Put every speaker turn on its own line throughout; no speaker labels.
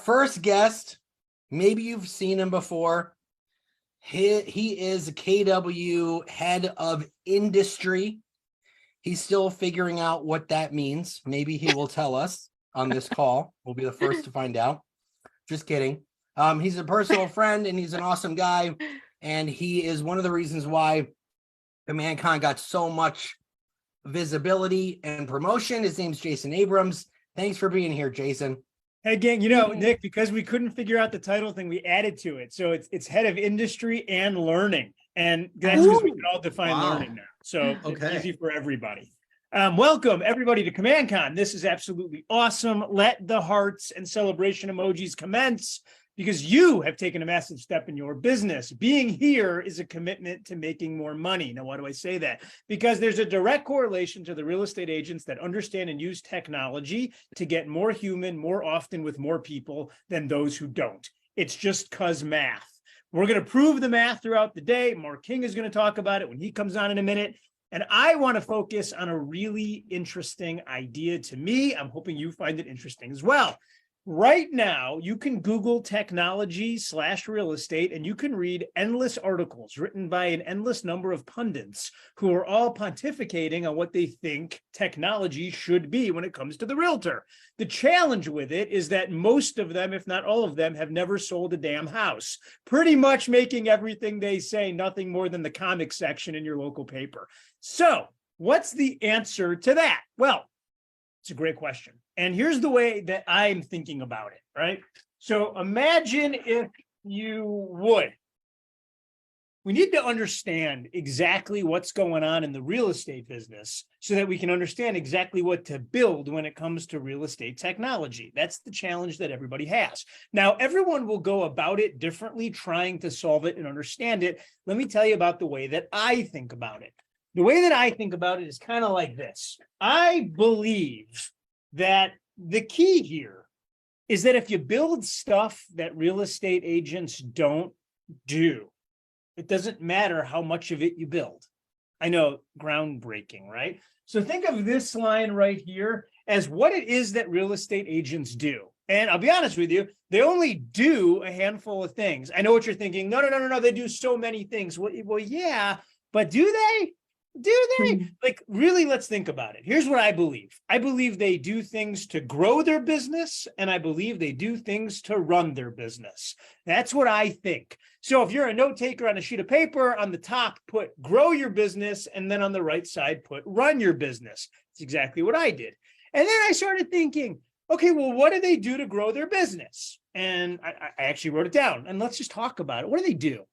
first guest, maybe you've seen him before. He is KW head of industry. He's still figuring out what that means. Maybe he will tell us on this call. We'll be the first to find out. Just kidding. He's a personal friend and he's an awesome guy. And he is one of the reasons why CommandCon got so much visibility and promotion. His name's Jason Abrams. Thanks for being here, Jason.
Hey, gang, Nick, because we couldn't figure out the title thing, we added to it. So it's head of industry and learning. And that's because we can all define learning now. So it's easy for everybody. Welcome, everybody, to CommandCon. This is absolutely awesome. Let the hearts and celebration emojis commence, because you have taken a massive step in your business. Being here is a commitment to making more money. Now, why do I say that? Because there's a direct correlation to the real estate agents that understand and use technology to get more human more often with more people than those who don't. It's just cause math. We're going to prove the math throughout the day. Mark King is going to talk about it when he comes on in a minute. And I want to focus on a really interesting idea to me. I'm hoping you find it interesting as well. Right now, you can Google technology/real estate, and you can read endless articles written by an endless number of pundits who are all pontificating on what they think technology should be when it comes to the realtor. The challenge with it is that most of them, if not all of them, have never sold a damn house, pretty much making everything they say nothing more than the comic section in your local paper. So what's the answer to that? Well, it's a great question. And here's the way that I'm thinking about it, right? So imagine if you would. We need to understand exactly what's going on in the real estate business so that we can understand exactly what to build when it comes to real estate technology. That's the challenge that everybody has. Now, everyone will go about it differently, trying to solve it and understand it. Let me tell you about the way that I think about it. The way that I think about it is kind of like this. I believe that the key here is that if you build stuff that real estate agents don't do, it doesn't matter how much of it you build. I know, groundbreaking, right? So think of this line right here as what it is that real estate agents do. And I'll be honest with you, they only do a handful of things. I know what you're thinking. No, they do so many things. Well, yeah, but do they? Do they? Like, really, let's think about it. Here's what I believe. I believe they do things to grow their business, and I believe they do things to run their business. That's what I think. So if you're a note taker on a sheet of paper, on the top, put grow your business, and then on the right side, put run your business. That's exactly what I did. And then I started thinking, okay, well, what do they do to grow their business? And I actually wrote it down, and let's just talk about it. What do they do?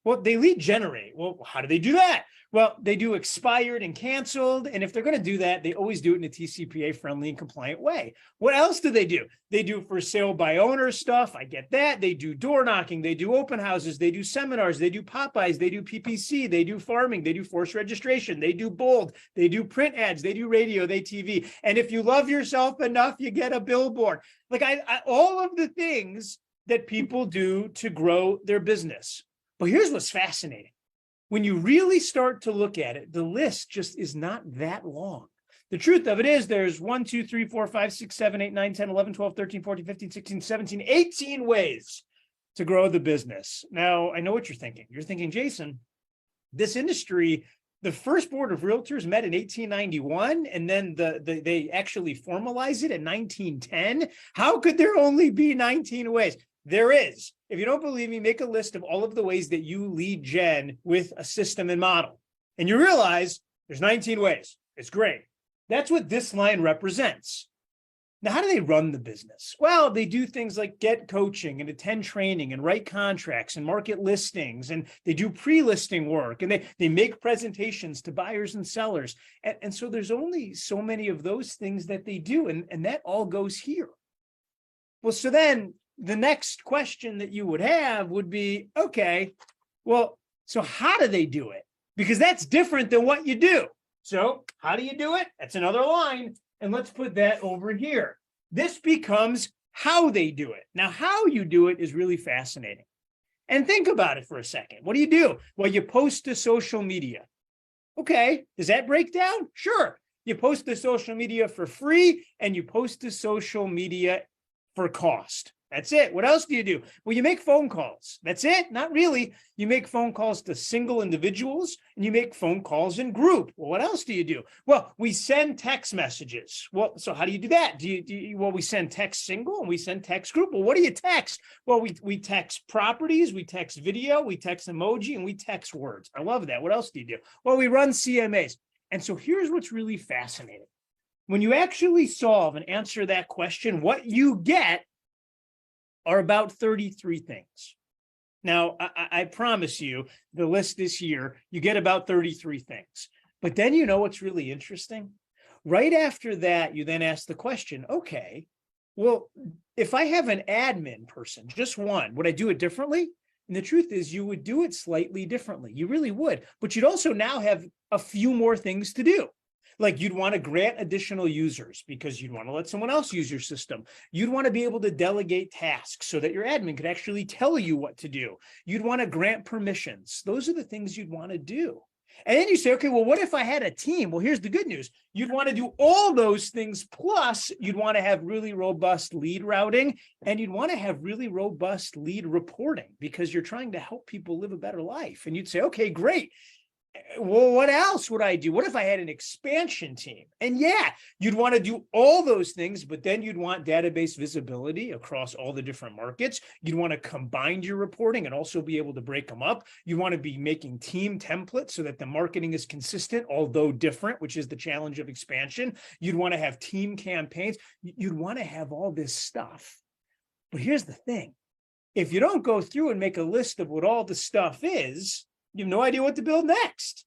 Well, they lead generate. Well, how do they do that? Well, they do expired and canceled. And if they're going to do that, they always do it in a TCPA friendly and compliant way. What else do they do? They do for sale by owner stuff. I get that. They do door knocking. They do open houses. They do seminars. They do Popeyes. They do PPC. They do farming. They do forced registration. They do bold. They do print ads. They do radio. They TV. And if you love yourself enough, you get a billboard. Like all of the things that people do to grow their business. But here's what's fascinating. When you really start to look at it, the list just is not that long. The truth of it is there's 1, 2, 3, 4, 5, 6, 7, 8, 9, 10, 11, 12, 13, 14, 15, 16, 17, 18 ways to grow the business. Now, I know what you're thinking. You're thinking, Jason, this industry, the first board of realtors met in 1891, and then they actually formalized it in 1910. How could there only be 19 ways? There is. If you don't believe me, make a list of all of the ways that you lead gen with a system and model. And you realize there's 19 ways. It's great. That's what this line represents. Now, how do they run the business? Well, they do things like get coaching and attend training and write contracts and market listings. And they do pre-listing work and they make presentations to buyers and sellers. And so there's only so many of those things that they do. And that all goes here. Well, so then the next question that you would have would be, okay, well, so how do they do it? Because that's different than what you do. So how do you do it? That's another line. And let's put that over here. This becomes how they do it. Now, how you do it is really fascinating. And think about it for a second. What do you do? Well, you post to social media. Okay, does that break down? Sure. You post to social media for free and you post to social media for cost. That's it. What else do you do? Well, you make phone calls. That's it. Not really. You make phone calls to single individuals and you make phone calls in group. Well, what else do you do? Well, we send text messages. Well, so how do you do that? Well, we send text single and we send text group. Well, what do you text? Well, we text properties, we text video, we text emoji, and we text words. I love that. What else do you do? Well, we run CMAs. And so here's what's really fascinating. When you actually solve and answer that question, what you get are about 33 things. Now, I promise you, the list this year, you get about 33 things. But then you know what's really interesting? Right after that, you then ask the question, okay, well, if I have an admin person, just one, would I do it differently? And the truth is you would do it slightly differently. You really would. But you'd also now have a few more things to do. Like you'd want to grant additional users because you'd want to let someone else use your system. You'd want to be able to delegate tasks so that your admin could actually tell you what to do. You'd want to grant permissions. Those are the things you'd want to do. And then you say, okay, well, what if I had a team? Well, here's the good news. You'd want to do all those things, plus you'd want to have really robust lead routing, and you'd want to have really robust lead reporting because you're trying to help people live a better life. And you'd say, okay, great. Well, what else would I do? What if I had an expansion team? And yeah, you'd want to do all those things, but then you'd want database visibility across all the different markets. You'd want to combine your reporting and also be able to break them up. You want to be making team templates so that the marketing is consistent, although different, which is the challenge of expansion. You'd want to have team campaigns. You'd want to have all this stuff. But here's the thing. If you don't go through and make a list of what all the stuff is, you have no idea what to build next.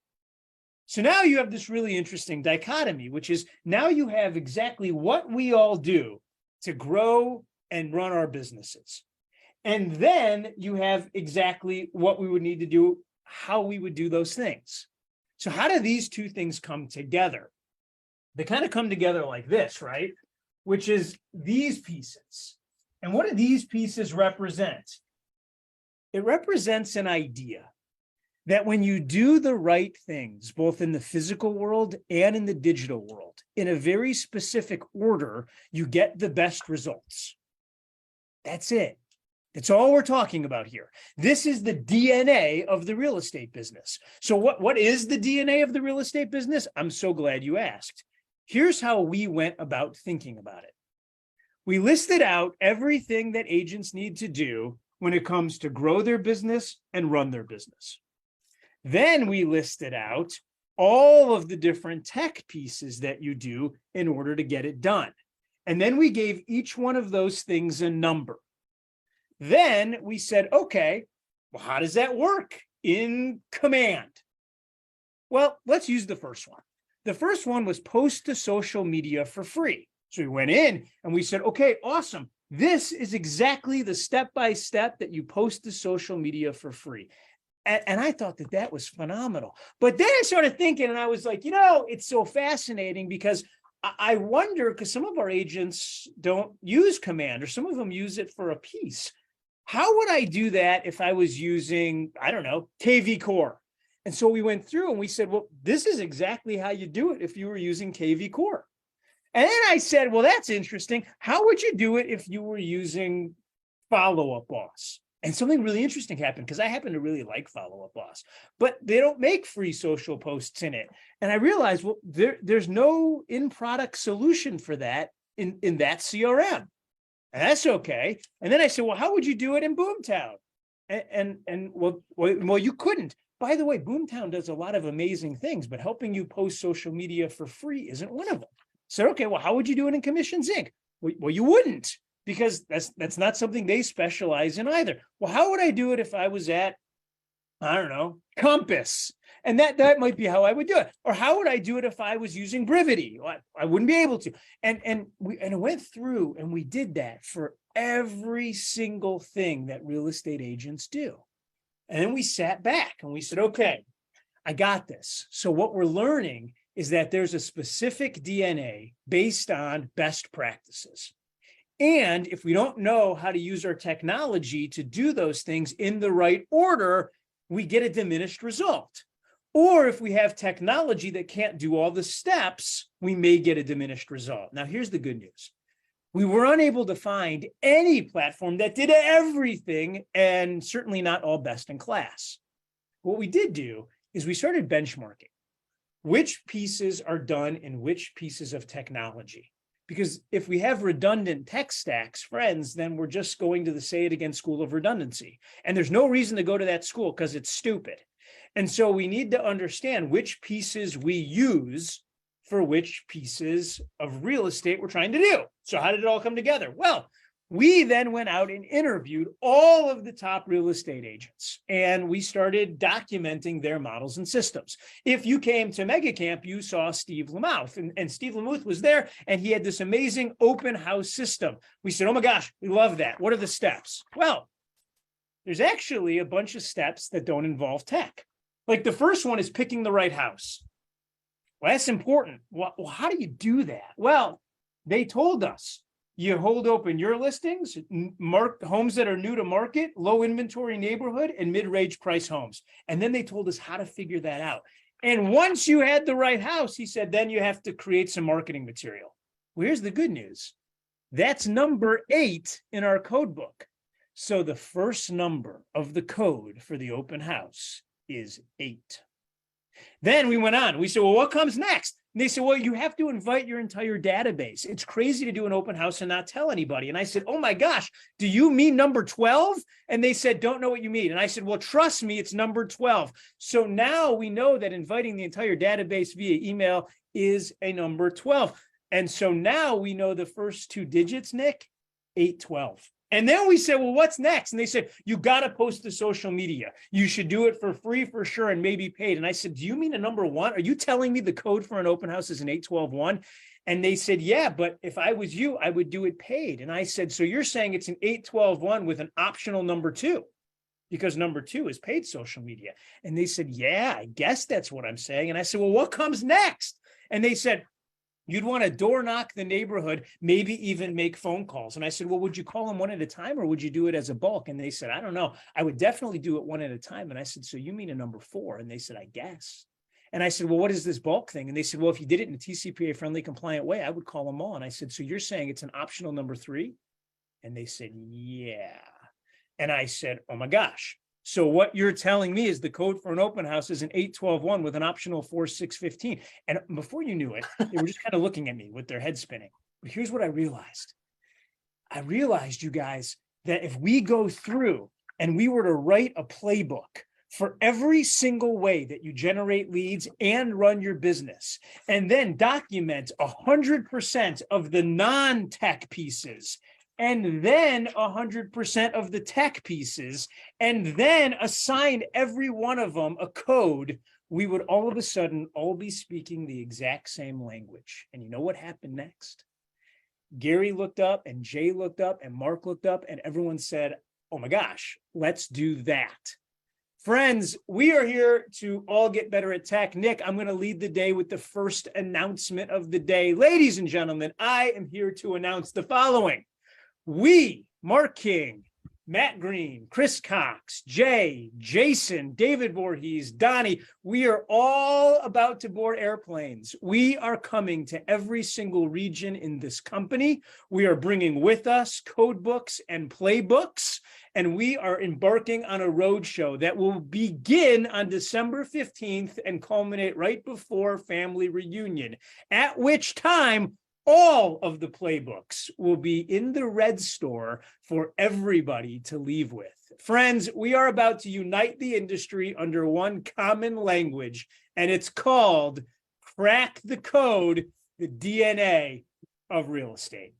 So now you have this really interesting dichotomy, which is now you have exactly what we all do to grow and run our businesses. And then you have exactly what we would need to do, how we would do those things. So how do these two things come together? They kind of come together like this, right? Which is these pieces. And what do these pieces represent? It represents an idea that when you do the right things, both in the physical world and in the digital world, in a very specific order, you get the best results. That's it. That's all we're talking about here. This is the DNA of the real estate business. So what is the DNA of the real estate business? I'm so glad you asked. Here's how we went about thinking about it. We listed out everything that agents need to do when it comes to grow their business and run their business. Then we listed out all of the different tech pieces that you do in order to get it done. And then we gave each one of those things a number. Then we said, okay, well, how does that work in command? Well, let's use the first one. The first one was post to social media for free. So we went in and we said, okay, awesome. This is exactly the step-by-step that you post to social media for free. And I thought that that was phenomenal. But then I started thinking, and I was like, it's so fascinating because I wonder, because some of our agents don't use command, or some of them use it for a piece. How would I do that if I was using, I don't know, KV Core? And so we went through and we said, well, this is exactly how you do it if you were using KV Core. And then I said, well, that's interesting. How would you do it if you were using Follow Up Boss? And something really interesting happened because I happen to really like Follow Up Boss, but they don't make free social posts in it. And I realized, well, there's no in-product solution for that in that CRM. And that's okay. And then I said, well, how would you do it in Boomtown? And well, you couldn't. By the way, Boomtown does a lot of amazing things, but helping you post social media for free isn't one of them. So, okay, well, how would you do it in Commissions Inc? Well, you wouldn't, because that's not something they specialize in either. Well, how would I do it if I was at, I don't know, Compass? And that might be how I would do it. Or how would I do it if I was using Brivity? Well, I wouldn't be able to. And I went through and we did that for every single thing that real estate agents do. And then we sat back and we said, okay, I got this. So what we're learning is that there's a specific DNA based on best practices. And if we don't know how to use our technology to do those things in the right order, we get a diminished result. Or if we have technology that can't do all the steps, we may get a diminished result. Now, here's the good news. We were unable to find any platform that did everything, and certainly not all best in class. What we did do is we started benchmarking which pieces are done in which pieces of technology. Because if we have redundant tech stacks, friends, then we're just going to the Say It Again School of Redundancy. And there's no reason to go to that school because it's stupid. And so we need to understand which pieces we use for which pieces of real estate we're trying to do. So how did it all come together? Well, we then went out and interviewed all of the top real estate agents, and we started documenting their models and systems. If you came to Mega Camp, you saw Steve Lamouth, and Steve Lamouth was there, and he had this amazing open house system. We said, oh my gosh, we love that. What are the steps? Well, there's actually a bunch of steps that don't involve tech. Like the first one is picking the right house. Well, that's important. Well, how do you do that? Well, they told us, you hold open your listings, mark homes that are new to market, low inventory neighborhood, and mid-range price homes. And then they told us how to figure that out. And once you had the right house, he said, then you have to create some marketing material. Well, here's the good news. That's number 8 in our code book. So the first number of the code for the open house is 8. Then we went on. We said, well, what comes next? And they said, well, you have to invite your entire database. It's crazy to do an open house and not tell anybody. And I said, oh my gosh, do you mean number 12? And they said, don't know what you mean. And I said, well, trust me, it's number 12. So now we know that inviting the entire database via email is a number 12. And so now we know the first 2 digits, Nick, 812. And then we said, well, what's next? And they said, you got to post to social media. You should do it for free for sure and maybe paid. And I said, do you mean a number 1? Are you telling me the code for an open house is an 812-1? And they said, yeah, but if I was you, I would do it paid. And I said, so you're saying it's an 812-1 with an optional number 2? Because number 2 is paid social media. And they said, yeah, I guess that's what I'm saying. And I said, well, what comes next? And they said, you'd want to door knock the neighborhood, maybe even make phone calls. And I said, well, would you call them one at a time or would you do it as a bulk? And they said, I don't know. I would definitely do it one at a time. And I said, so you mean a number 4? And they said, I guess. And I said, well, what is this bulk thing? And they said, well, if you did it in a TCPA friendly compliant way, I would call them all. And I said, so you're saying it's an optional number 3? And they said, yeah. And I said, oh my gosh. So what you're telling me is the code for an open house is an 812-1 with an optional 4615. And before you knew it, they were just kind of looking at me with their head spinning. But here's what I realized. I realized, you guys, that if we go through and we were to write a playbook for every single way that you generate leads and run your business, and then document 100% of the non-tech pieces, and then 100% of the tech pieces, and then assign every one of them a code, we would all of a sudden all be speaking the exact same language. And you know what happened next? Gary looked up, and Jay looked up, and Mark looked up, and everyone said, oh my gosh, let's do that. Friends, we are here to all get better at tech. Nick, I'm going to lead the day with the first announcement of the day. Ladies and gentlemen, I am here to announce the following. We, Mark King, Matt Green, Chris Cox, Jay, Jason, David Voorhees, Donnie, we are all about to board airplanes. We are coming to every single region in this company. We are bringing with us code books and playbooks, and we are embarking on a roadshow that will begin on December 15th and culminate right before family reunion, at which time all of the playbooks will be in the Red Store for everybody to leave with. Friends, we are about to unite the industry under one common language, and it's called Crack the Code, the DNA of real estate.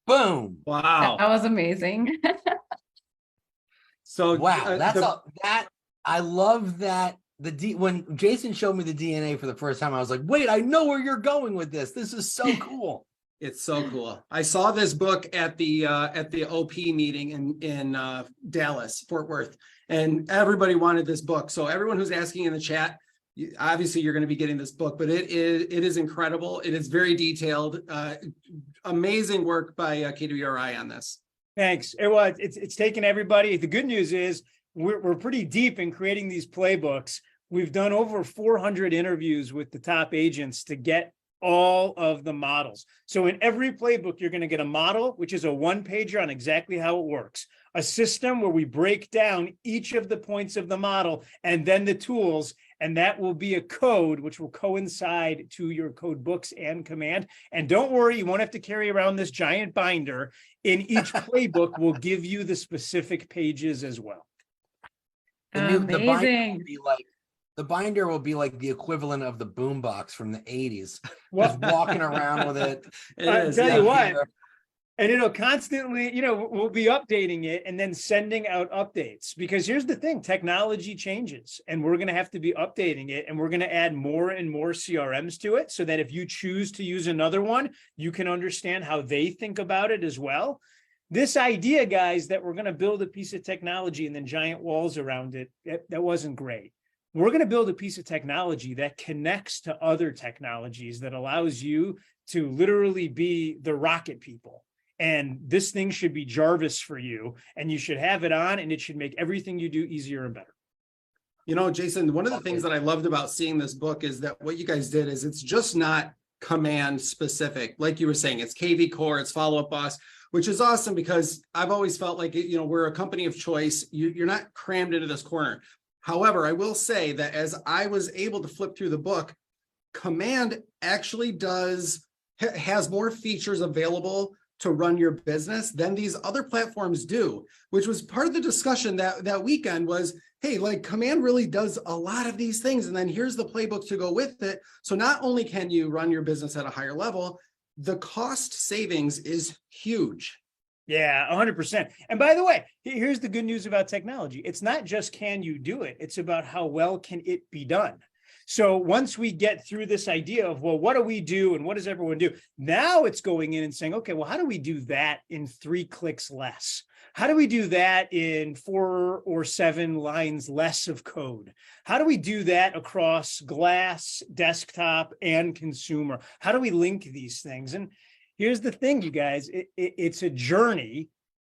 Boom.
Wow. That was amazing.
So wow, I love that. When Jason showed me the DNA for the first time, I was like, wait, I know where you're going with this. This is so cool.
It's so cool. I saw this book at the OP meeting in Dallas, Fort Worth, and everybody wanted this book. So everyone who's asking in the chat, obviously you're going to be getting this book, but it is incredible. It is very detailed, amazing work by KWRI on this.
Thanks. It's taken everybody. The good news is we're pretty deep in creating these playbooks. We've done over 400 interviews with the top agents to get all of the models. So in every playbook, you're going to get a model, which is a one-pager on exactly how it works, a system where we break down each of the points of the model, and then the tools, and that will be a code which will coincide to your code books and command. And don't worry, you won't have to carry around this giant binder. In each playbook will give you the specific pages as well.
The binder will be like the equivalent of the boombox from the 80s. Just walking around with it.
I'll tell you what, and it'll constantly, we'll be updating it and then sending out updates, because here's the thing, technology changes and we're going to have to be updating it, and we're going to add more and more CRMs to it, so that if you choose to use another one, you can understand how they think about it as well. This idea, guys, that we're going to build a piece of technology and then giant walls around it, that wasn't great. We're going to build a piece of technology that connects to other technologies, that allows you to literally be the rocket people. And this thing should be Jarvis for you, and you should have it on, and it should make everything you do easier and better.
Jason, one of the things that I loved about seeing this book is that what you guys did is it's just not command specific. Like you were saying, it's KV Core, it's Follow Up Boss, which is awesome, because I've always felt like, we're a company of choice. You're not crammed into this corner. However, I will say that as I was able to flip through the book, command actually has more features available to run your business than these other platforms do, which was part of the discussion that weekend was, hey, like command really does a lot of these things. And then here's the playbook to go with it. So not only can you run your business at a higher level, the cost savings is huge.
Yeah, 100%. And by the way, here's the good news about technology. It's not just can you do it, it's about how well can it be done. So once we get through this idea of, well, what do we do and what does everyone do? Now it's going in and saying, okay, well, how do we do that in 3 clicks less? How do we do that in 4 or 7 lines less of code? How do we do that across glass, desktop, and consumer? How do we link these things? And here's the thing, you guys, it's a journey,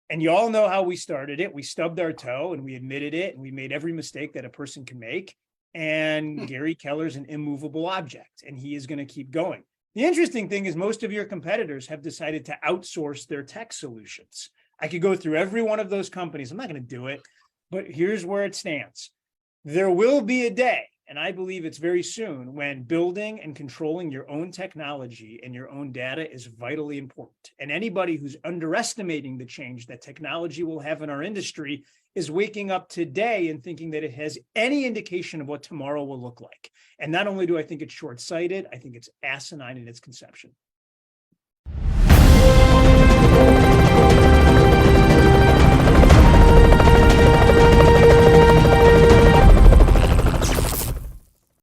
and you all know how we started it. We stubbed our toe and we admitted it, and we made every mistake that a person can make. And Gary Keller's an immovable object, and he is going to keep going. The interesting thing is most of your competitors have decided to outsource their tech solutions. I could go through every one of those companies. I'm not going to do it, but here's where it stands. There will be a day, and I believe it's very soon, when building and controlling your own technology and your own data is vitally important. And anybody who's underestimating the change that technology will have in our industry is waking up today and thinking that it has any indication of what tomorrow will look like. And not only do I think it's short-sighted, I think it's asinine in its conception.